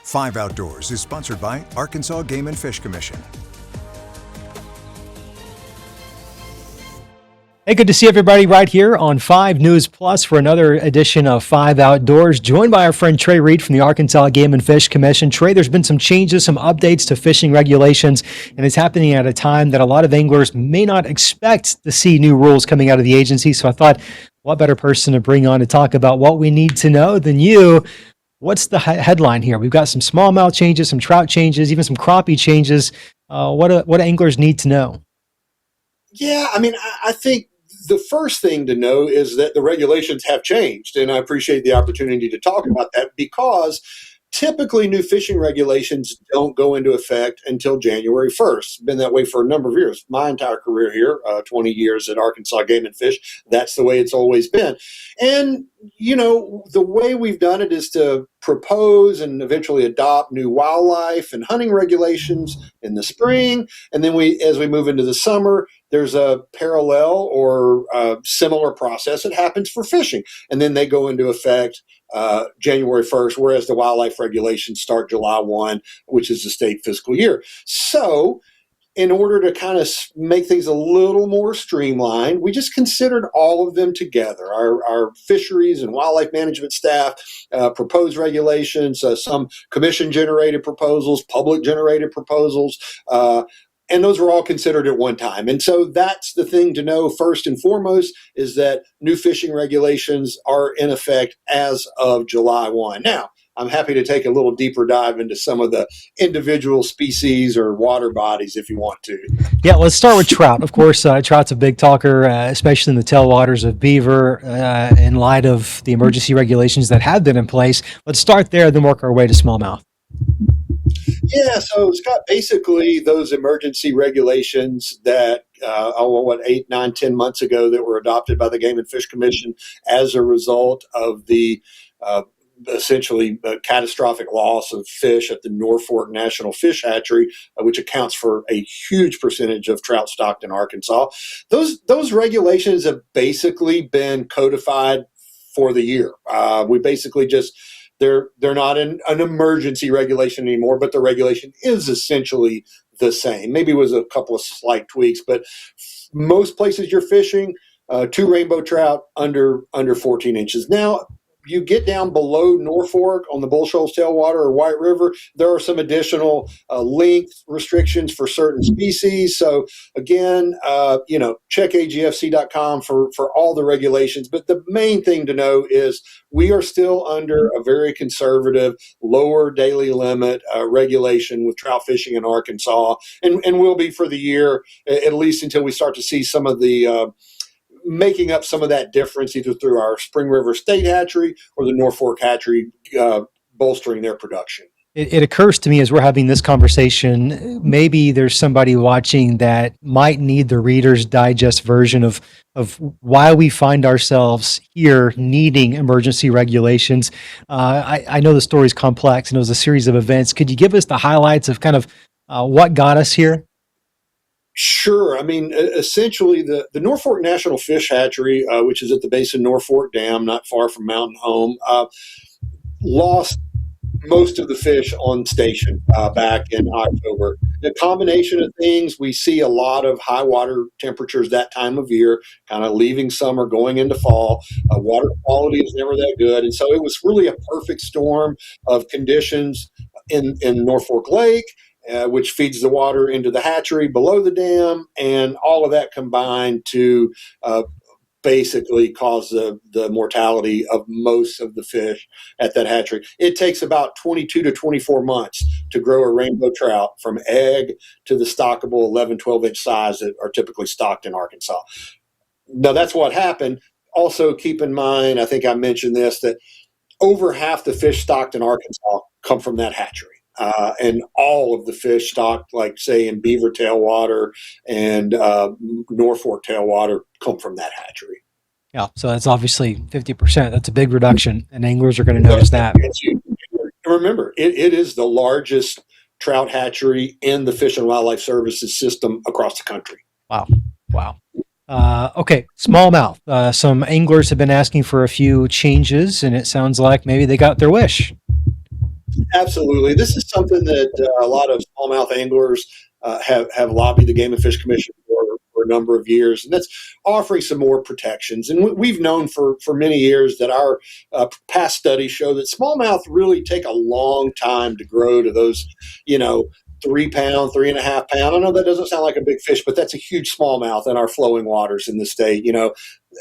5 Outdoors is sponsored by Arkansas Game and Fish Commission. Hey, good to see everybody right here on 5 News Plus for another edition of 5 Outdoors, joined by our friend Trey Reed from the Arkansas Game and Fish Commission. Trey, there's been some changes, some updates to fishing regulations, and it's happening at a time that a lot of anglers may not expect to see new rules coming out of the agency. So I thought, what better person to bring on to talk about what we need to know than you? What's the headline here? We've got some smallmouth changes, some trout changes, even some crappie changes. What do anglers need to know? Yeah, I think the first thing to know is that the regulations have changed, and I appreciate the opportunity to talk about that because typically new fishing regulations don't go into effect until January 1st. It's been that way for a number of years. My entire career here, 20 years at Arkansas Game and Fish, that's the way it's always been. And, the way we've done it is to propose and eventually adopt new wildlife and hunting regulations in the spring. And then as we move into the summer, there's a parallel or similar process that happens for fishing. And then they go into effect January 1st, whereas the wildlife regulations start July 1, which is the state fiscal year. So in order to kind of make things a little more streamlined, we just considered all of them together. Our fisheries and wildlife management staff proposed regulations, some commission-generated proposals, public-generated proposals, and those were all considered at one time. And so that's the thing to know first and foremost is that new fishing regulations are in effect as of July 1. Now, I'm happy to take a little deeper dive into some of the individual species or water bodies if you want to. Yeah, let's start with trout. Of course, trout's a big talker, especially in the tailwaters of Beaver in light of the emergency regulations that have been in place. Let's start there, then work our way to smallmouth. Yeah, so Scott, basically those emergency regulations that 8, 9, 10 months ago that were adopted by the Game and Fish Commission as a result of the essentially catastrophic loss of fish at the Norfolk National Fish Hatchery, which accounts for a huge percentage of trout stocked in Arkansas. Those regulations have basically been codified for the year. We basically just they're not an emergency regulation anymore, but the regulation is essentially the same. Maybe it was a couple of slight tweaks, but most places you're fishing 2 rainbow trout under 14 inches. Now, you get down below Norfolk on the Bull Shoals tailwater or White River, there are some additional length restrictions for certain species. So again, check agfc.com for all the regulations. But the main thing to know is we are still under a very conservative, lower daily limit regulation with trout fishing in Arkansas, and will be for the year, at least until we start to see some of the making up some of that difference either through our Spring River State Hatchery or the Norfolk Hatchery bolstering their production. It occurs to me as we're having this conversation, maybe there's somebody watching that might need the Reader's Digest version of why we find ourselves here needing emergency regulations. I know the story's complex and it was a series of events. Could you give us the highlights of kind of what got us here? Sure. Essentially, the Norfolk National Fish Hatchery, which is at the base of Norfolk Dam, not far from Mountain Home, lost most of the fish on station back in October. The combination of things, we see a lot of high water temperatures that time of year, kind of leaving summer, going into fall. Water quality is never that good. And so it was really a perfect storm of conditions in Norfolk Lake, which feeds the water into the hatchery below the dam, and all of that combined to basically cause the mortality of most of the fish at that hatchery. It takes about 22 to 24 months to grow a rainbow trout from egg to the stockable 11, 12-inch size that are typically stocked in Arkansas. Now, that's what happened. Also, keep in mind, I think I mentioned this, that over half the fish stocked in Arkansas come from that hatchery. And all of the fish stocked, like say in Beaver tailwater and Norfolk tailwater, come from that hatchery. Yeah, so that's obviously 50%. That's a big reduction, and anglers are going to notice that. Remember, it is the largest trout hatchery in the Fish and Wildlife Services system across the country. Wow. Okay, smallmouth. Some anglers have been asking for a few changes, and it sounds like maybe they got their wish. Absolutely. This is something that a lot of smallmouth anglers have lobbied the Game and Fish Commission for a number of years, and that's offering some more protections. And we've known for many years that our past studies show that smallmouth really take a long time to grow to those, 3 pound, 3.5 pound. I know that doesn't sound like a big fish, but that's a huge smallmouth in our flowing waters in the state.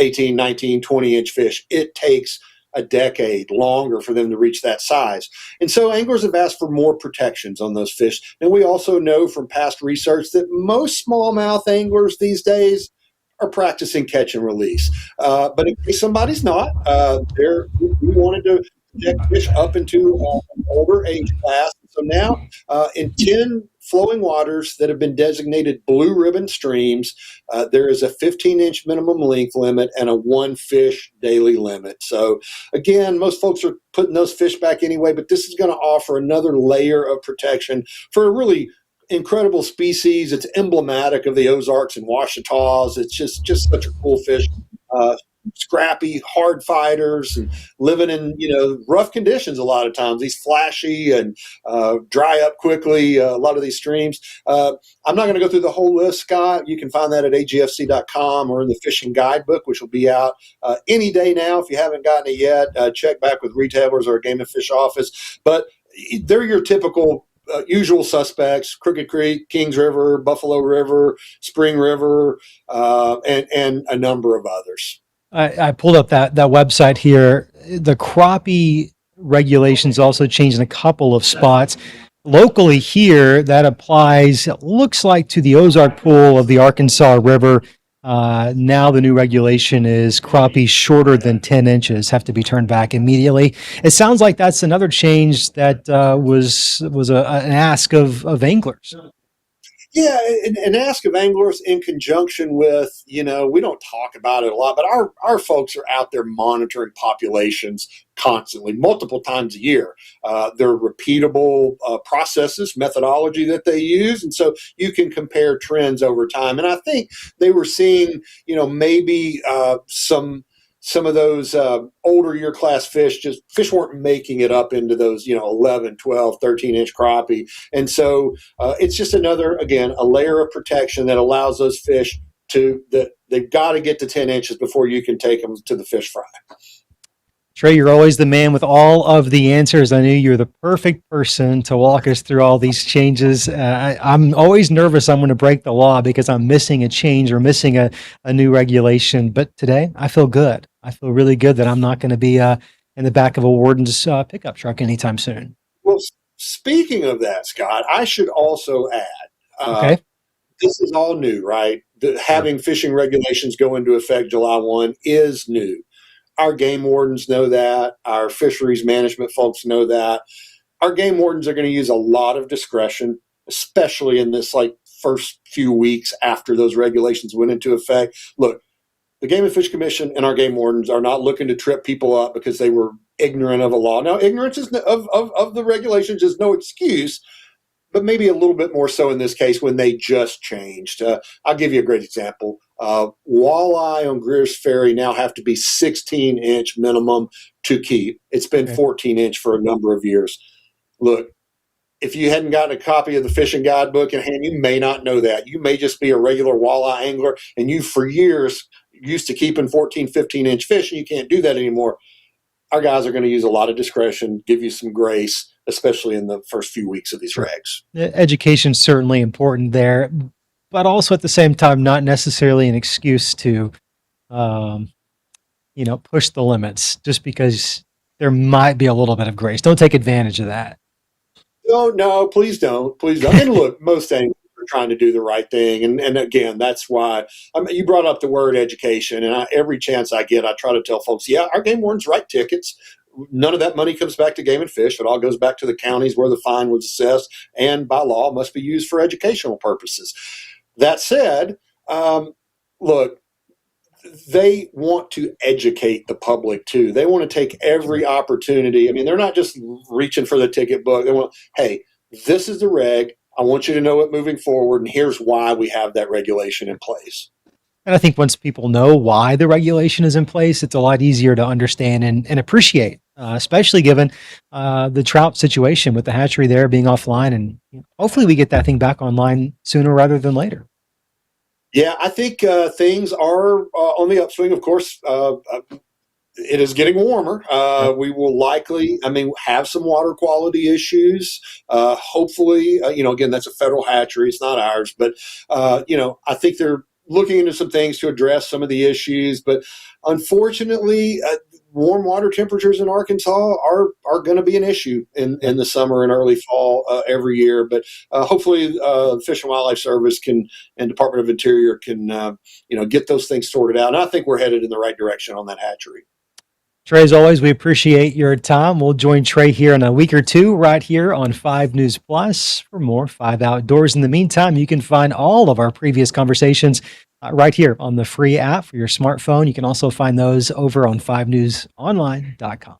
18, 19, 20-inch fish. It takes a decade longer for them to reach that size. And so anglers have asked for more protections on those fish. And we also know from past research that most smallmouth anglers these days are practicing catch and release. But in case somebody's not, we wanted to project fish up into an older age class. So now in 10 flowing waters that have been designated blue ribbon streams, there is a 15-inch minimum length limit and a 1 fish daily limit. So again, most folks are putting those fish back anyway, but this is going to offer another layer of protection for a really incredible species. It's emblematic of the Ozarks and Ouachitas. It's just such a cool fish. Scrappy, hard fighters, and living in rough conditions a lot of times. These flashy and dry up quickly. A lot of these streams. I'm not going to go through the whole list, Scott. You can find that at agfc.com or in the fishing guidebook, which will be out any day now. If you haven't gotten it yet, check back with retailers or a Game and Fish office. But they're your typical usual suspects: Crooked Creek, Kings River, Buffalo River, Spring River, and a number of others. I pulled up that website here. The crappie regulations also changed in a couple of spots. Locally here, that applies, it looks like, to the Ozark Pool of the Arkansas River. Now the new regulation is crappie shorter than 10 inches have to be turned back immediately. It sounds like that's another change that was an ask of anglers. Yeah, and ask of anglers in conjunction with, we don't talk about it a lot, but our folks are out there monitoring populations constantly, multiple times a year. They're repeatable processes, methodology that they use. And so you can compare trends over time. And I think they were seeing, maybe some of those older year class fish weren't making it up into those 11, 12, 13-inch crappie. And so it's just another, again, a layer of protection that allows those fish they've got to get to 10 inches before you can take them to the fish fry. Trey, you're always the man with all of the answers. I knew you're the perfect person to walk us through all these changes. I'm always nervous I'm going to break the law because I'm missing a change or missing a new regulation. But today, I feel good. I feel really good that I'm not going to be in the back of a warden's pickup truck anytime soon. Well, speaking of that, Scott, I should also add, Okay. This is all new, right? Having fishing regulations go into effect July 1 is new. Our game wardens know that. Our fisheries management folks know that. Our game wardens are going to use a lot of discretion, especially in this first few weeks after those regulations went into effect. Look, the Game and Fish Commission and our game wardens are not looking to trip people up because they were ignorant of a law. Now, ignorance of the regulations is no excuse, but maybe a little bit more so in this case when they just changed. I'll give you a great example. Walleye on Greer's Ferry now have to be 16-inch minimum to keep. It's been 14-inch for a number of years. Look, if you hadn't gotten a copy of the fishing guidebook in hand, you may not know that. You may just be a regular walleye angler, and you for years used to keeping 14, 15-inch fish, and you can't do that anymore. Our guys are going to use a lot of discretion, give you some grace, especially in the first few weeks of these regs. Education's certainly important there, but also at the same time, not necessarily an excuse to, push the limits just because there might be a little bit of grace. Don't take advantage of that. No, please don't. Please don't. And look, most anglers are trying to do the right thing. And again, that's why you brought up the word education. And every chance I get, I try to tell folks, our game wardens write tickets. None of that money comes back to Game and Fish. It all goes back to the counties where the fine was assessed and by law must be used for educational purposes. That said, look, they want to educate the public too. They want to take every opportunity. I mean, they're not just reaching for the ticket book. They want, hey, this is the reg. I want you to know it moving forward, and here's why we have that regulation in place. And I think once people know why the regulation is in place, it's a lot easier to understand and appreciate, especially given the trout situation with the hatchery there being offline. And hopefully we get that thing back online sooner rather than later. Yeah, I think things are on the upswing. Of course, it is getting warmer. Yep. We will likely, I mean, have some water quality issues. Hopefully, again, that's a federal hatchery. It's not ours, but, I think they're looking into some things to address some of the issues. But unfortunately, warm water temperatures in Arkansas are going to be an issue in the summer and early fall every year. But hopefully, Fish and Wildlife Service and Department of Interior can, get those things sorted out. And I think we're headed in the right direction on that hatchery. Trey, as always, we appreciate your time. We'll join Trey here in a week or two right here on 5 News Plus for more 5 Outdoors. In the meantime, you can find all of our previous conversations right here on the free app for your smartphone. You can also find those over on 5newsonline.com.